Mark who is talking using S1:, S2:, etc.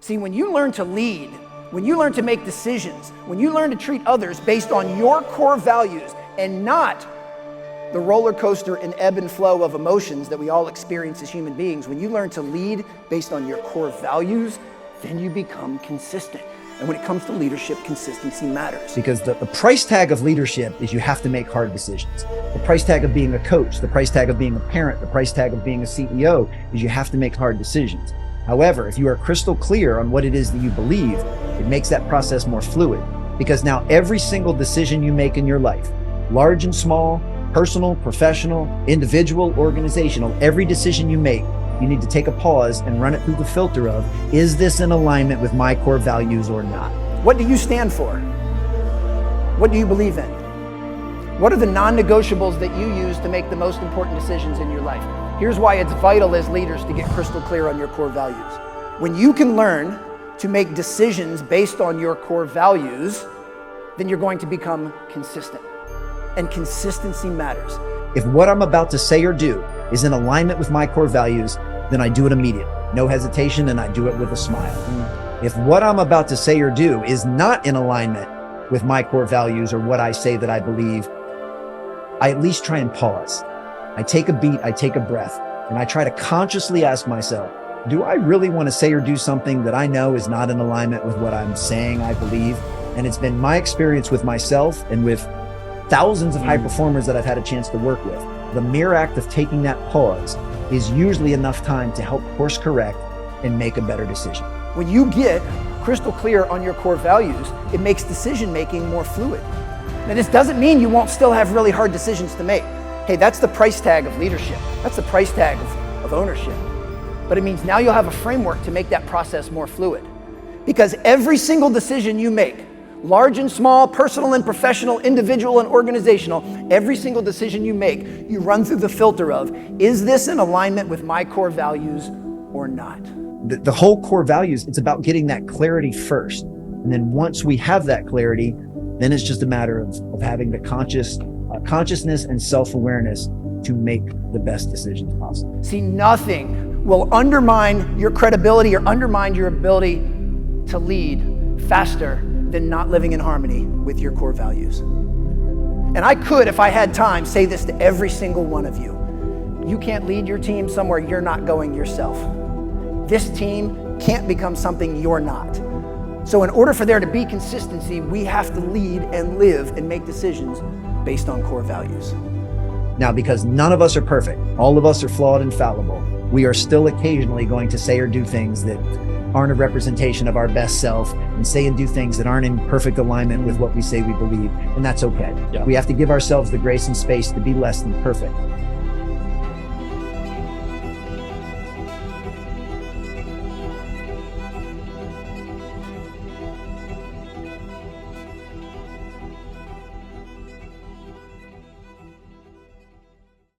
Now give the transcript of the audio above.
S1: See, when you learn to lead, when you learn to make decisions, when you learn to treat others based on your core values and not the roller coaster and ebb and flow of emotions that we all experience as human beings, when you learn to lead based on your core values, then you become consistent. And when it comes to leadership, consistency matters.
S2: Because the price tag of leadership is you have to make hard decisions. The price tag of being a coach, the price tag of being a parent, the price tag of being a CEO is you have to make hard decisions. However, if you are crystal clear on what it is that you believe, it makes that process more fluid. Because now every single decision you make in your life, large and small, personal, professional, individual, organizational, every decision you make, you need to take a pause and run it through the filter of, is this in alignment with my core values or not?
S1: What do you stand for? What do you believe in? What are the non-negotiables that you use to make the most important decisions in your life? Here's why it's vital as leaders to get crystal clear on your core values. When you can learn to make decisions based on your core values, then you're going to become consistent. And consistency matters.
S2: If what I'm about to say or do is in alignment with my core values, then I do it immediately. No hesitation, and I do it with a smile. If what I'm about to say or do is not in alignment with my core values or what I say that I believe, I at least try and pause. I take a beat, I take a breath, and I try to consciously ask myself, do I really want to say or do something that I know is not in alignment with what I'm saying I believe? And it's been my experience with myself and with thousands of high performers that I've had a chance to work with. The mere act of taking that pause is usually enough time to help course correct and make a better decision.
S1: When you get crystal clear on your core values, it makes decision making more fluid. Now, this doesn't mean you won't still have really hard decisions to make. Hey, that's the price tag of leadership. That's the price tag of ownership. But it means now you'll have a framework to make that process more fluid. Because every single decision you make, large and small, personal and professional, individual and organizational, every single decision you make, you run through the filter of, is this in alignment with my core values or not?
S2: The whole core values, it's about getting that clarity first. And then once we have that clarity, then it's just a matter of having the consciousness and self-awareness to make the best decisions possible.
S1: See, nothing will undermine your credibility or undermine your ability to lead faster than not living in harmony with your core values. And I could, if I had time, say this to every single one of you. You can't lead your team somewhere you're not going yourself. This team can't become something you're not. So in order for there to be consistency, we have to lead and live and make decisions based on core values.
S2: Now, because none of us are perfect, all of us are flawed and fallible, we are still occasionally going to say or do things that aren't a representation of our best self, and say and do things that aren't in perfect alignment with what we say we believe, and that's okay. Yeah. We have to give ourselves the grace and space to be less than perfect.